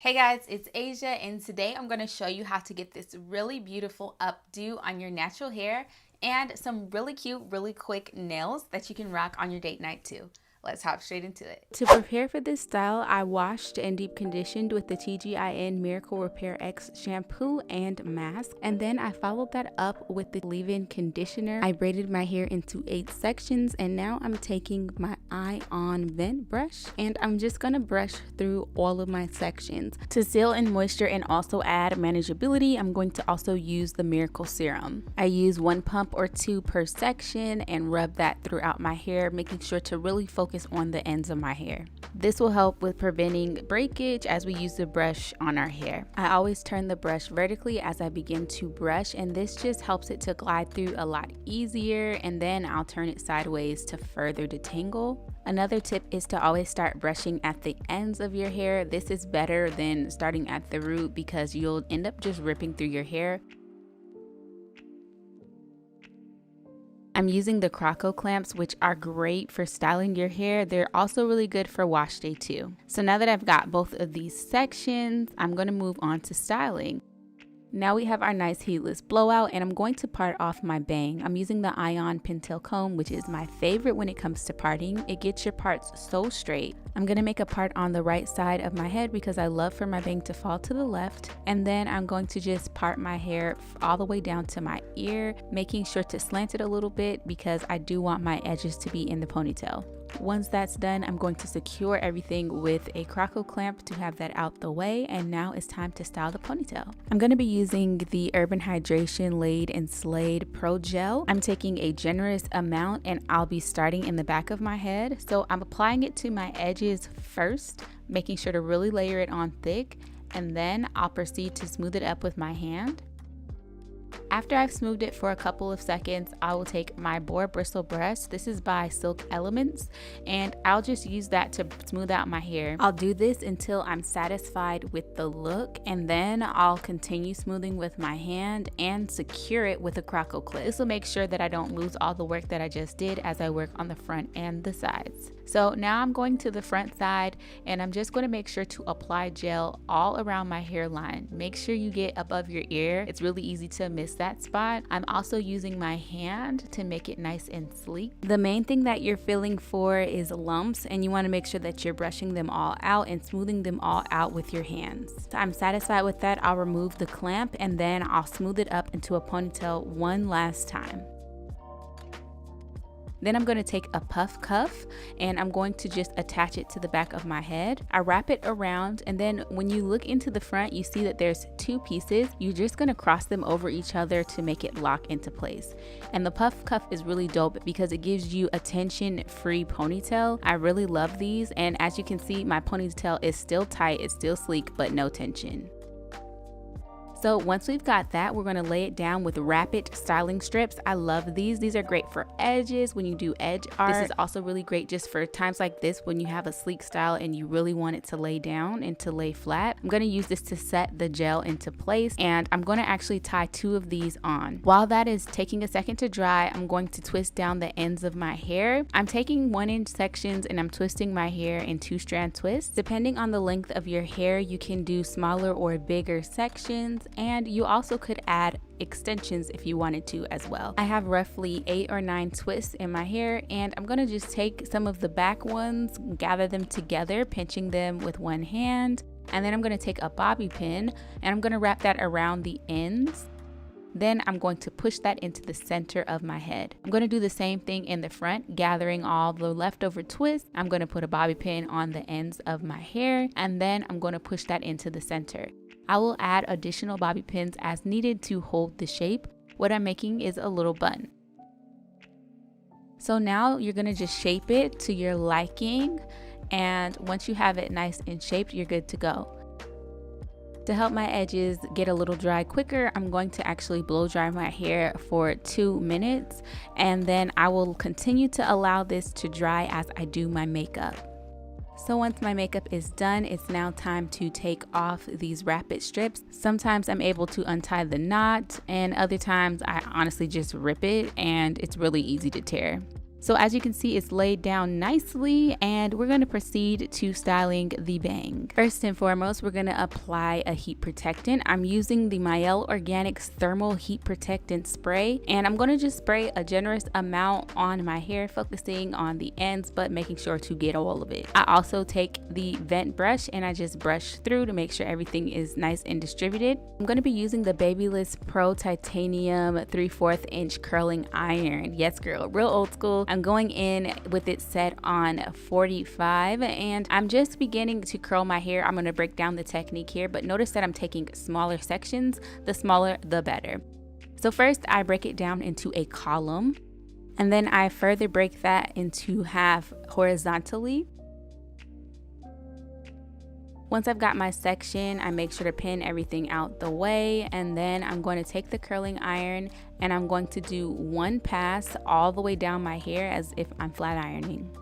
Hey guys, it's Asia, and today I'm going to show you how to get this really beautiful updo on your natural hair and some really cute, really quick nails that you can rock on your date night too. Let's hop straight into it. To prepare for this style, I washed and deep conditioned with the TGIN Miracle Repair X shampoo and mask, and then I followed that up with the leave-in conditioner. I braided my hair into 8 sections, and now I'm taking my ion vent brush and I'm just gonna brush through all of my sections. To seal in moisture and also add manageability, I'm going to also use the Miracle Serum. I use 1 pump or 2 per section and rub that throughout my hair, making sure to really focus on the ends of my hair. This will help with preventing breakage as we use the brush on our hair. I always turn the brush vertically as I begin to brush, and this just helps it to glide through a lot easier, and then I'll turn it sideways to further detangle. Another tip is to always start brushing at the ends of your hair. This is better than starting at the root because you'll end up just ripping through your hair. I'm using the Croco clamps, which are great for styling your hair. They're also really good for wash day too. So now that I've got both of these sections, I'm going to move on to styling. Now we have our nice heatless blowout, and I'm going to part off my bang. I'm using the Ion Pintail comb, which is my favorite when it comes to parting. It gets your parts so straight. I'm going to make a part on the right side of my head because I love for my bang to fall to the left. And then I'm going to just part my hair all the way down to my ear, making sure to slant it a little bit because I do want my edges to be in the ponytail. Once that's done, I'm going to secure everything with a Croco clamp to have that out the way, and now it's time to style the ponytail. I'm going to be using the Urban Hydration Laid and Slayed Pro Gel. I'm taking a generous amount and I'll be starting in the back of my head. So I'm applying it to my edges first, making sure to really layer it on thick, and then I'll proceed to smooth it up with my hand. After I've smoothed it for a couple of seconds, I will take my boar bristle brush. This is by Silk Elements, and I'll just use that to smooth out my hair. I'll do this until I'm satisfied with the look, and then I'll continue smoothing with my hand and secure it with a Croco clip. This will make sure that I don't lose all the work that I just did as I work on the front and the sides. So now I'm going to the front side, and I'm just going to make sure to apply gel all around my hairline. Make sure you get above your ear. It's really easy to miss that spot. I'm also using my hand to make it nice and sleek. The main thing that you're feeling for is lumps, and you want to make sure that you're brushing them all out and smoothing them all out with your hands. So I'm satisfied with that. I'll remove the clamp, and then I'll smooth it up into a ponytail one last time. Then I'm going to take a puff cuff and I'm going to just attach it to the back of my head. I wrap it around, and then when you look into the front, you see that there's 2 pieces. You're just going to cross them over each other to make it lock into place. And the puff cuff is really dope because it gives you a tension-free ponytail. I really love these, and as you can see, my ponytail is still tight, it's still sleek, but no tension. So once we've got that, we're going to lay it down with rapid styling strips. I love these. These are great for edges when you do edge art. This is also really great just for times like this when you have a sleek style and you really want it to lay down and to lay flat. I'm going to use this to set the gel into place, and I'm going to actually tie 2 of these on. While that is taking a second to dry, I'm going to twist down the ends of my hair. I'm taking 1-inch sections and I'm twisting my hair in 2-strand twists. Depending on the length of your hair, you can do smaller or bigger sections, and you also could add extensions if you wanted to as well. I have roughly 8 or 9 twists in my hair, and I'm going to just take some of the back ones, gather them together, pinching them with one hand, and then I'm going to take a bobby pin and I'm going to wrap that around the ends. Then I'm going to push that into the center of my head. I'm going to do the same thing in the front, gathering all the leftover twists. I'm going to put a bobby pin on the ends of my hair, and then I'm going to push that into the center. I will add additional bobby pins as needed to hold the shape. What I'm making is a little bun. So now you're going to just shape it to your liking, and once you have it nice and shaped, you're good to go. To help my edges get a little dry quicker, I'm going to actually blow dry my hair for 2 minutes, and then I will continue to allow this to dry as I do my makeup. So once my makeup is done, it's now time to take off these rapid strips. Sometimes I'm able to untie the knot, and other times I honestly just rip it and it's really easy to tear. So as you can see, it's laid down nicely, and we're going to proceed to styling the bang. First and foremost, we're going to apply a heat protectant. I'm using the Maelle Organics Thermal Heat Protectant Spray, and I'm going to just spray a generous amount on my hair, focusing on the ends, but making sure to get all of it. I also take the vent brush and I just brush through to make sure everything is nice and distributed. I'm going to be using the Babyliss Pro Titanium 3/4 inch curling iron. Yes, girl, real old school. I'm going in with it set on 45, and I'm just beginning to curl my hair. I'm going to break down the technique here, but notice that I'm taking smaller sections. The smaller, the better. So first, I break it down into a column, and then I further break that into half horizontally. Once I've got my section, I make sure to pin everything out the way, and then I'm going to take the curling iron and I'm going to do one pass all the way down my hair as if I'm flat ironing.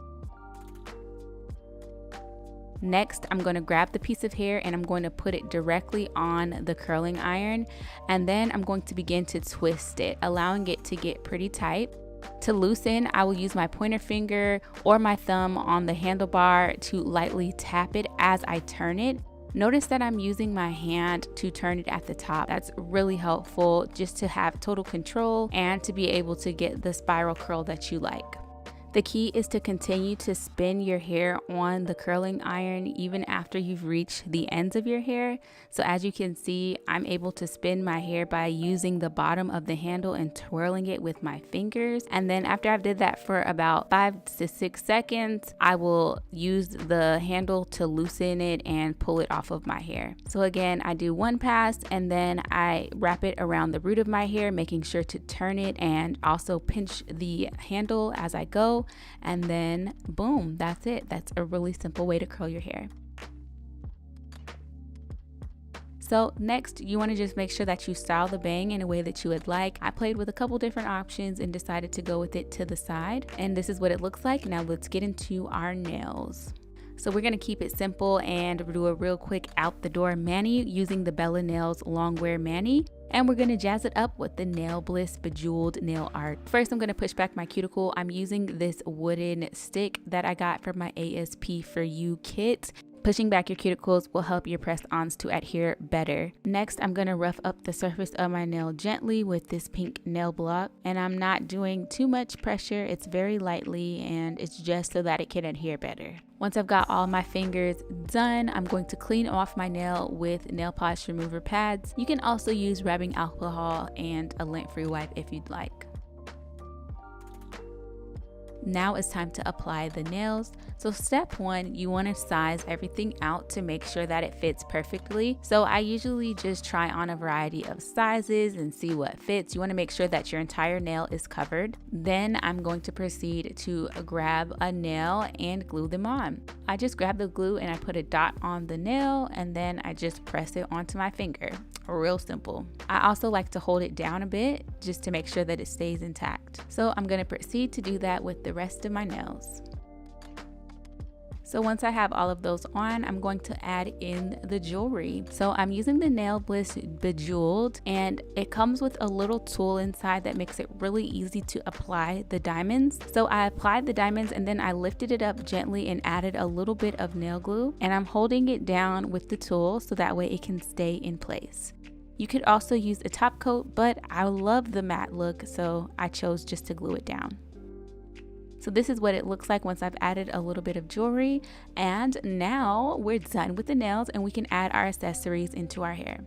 Next, I'm going to grab the piece of hair and I'm going to put it directly on the curling iron, and then I'm going to begin to twist it, allowing it to get pretty tight. To loosen, I will use my pointer finger or my thumb on the handlebar to lightly tap it as I turn it. Notice that I'm using my hand to turn it at the top. That's really helpful just to have total control and to be able to get the spiral curl that you like. The key is to continue to spin your hair on the curling iron even after you've reached the ends of your hair. So as you can see, I'm able to spin my hair by using the bottom of the handle and twirling it with my fingers. And then after I've did that for about 5 to 6 seconds, I will use the handle to loosen it and pull it off of my hair. So again, I do one pass and then I wrap it around the root of my hair, making sure to turn it and also pinch the handle as I go. And then boom, that's it. That's a really simple way to curl your hair. So next, you want to just make sure that you style the bang in a way that you would like. I played with a couple different options and decided to go with it to the side, and this is what it looks like. Now let's get into our nails. So we're going to keep it simple and do a real quick out the door mani using the Bella Nails Longwear Mani. And we're going to jazz it up with the Nail Bliss Bejeweled Nail Art. First, I'm going to push back my cuticle. I'm using this wooden stick that I got from my ASP for You kit. Pushing back your cuticles will help your press-ons to adhere better. Next, I'm going to rough up the surface of my nail gently with this pink nail block. And I'm not doing too much pressure. It's very lightly, and it's just so that it can adhere better. Once I've got all my fingers done, I'm going to clean off my nail with nail polish remover pads. You can also use rubbing alcohol and a lint-free wipe if you'd like. Now it's time to apply the nails. So step one, you want to size everything out to make sure that it fits perfectly. So I usually just try on a variety of sizes and see what fits. You want to make sure that your entire nail is covered. Then I'm going to proceed to grab a nail and glue them on. I just grab the glue and I put a dot on the nail, and then I just press it onto my finger. Real simple. I also like to hold it down a bit just to make sure that it stays intact. So I'm going to proceed to do that with the rest of my nails. So once I have all of those on, I'm going to add in the jewelry. So I'm using the Nail Bliss Bejeweled, and it comes with a little tool inside that makes it really easy to apply the diamonds. So I applied the diamonds and then I lifted it up gently and added a little bit of nail glue, and I'm holding it down with the tool so that way it can stay in place. You could also use a top coat, but I love the matte look, so I chose just to glue it down. So this is what it looks like once I've added a little bit of jewelry, and now we're done with the nails and we can add our accessories into our hair.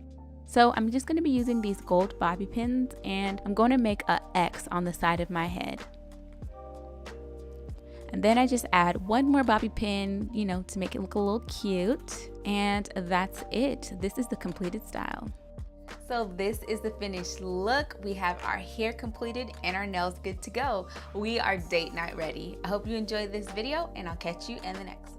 So I'm just going to be using these gold bobby pins, and I'm going to make an X on the side of my head. And then I just add one more bobby pin, to make it look a little cute, and that's it. This is the completed style. So this is the finished look. We have our hair completed and our nails good to go. We are date night ready. I hope you enjoyed this video, and I'll catch you in the next.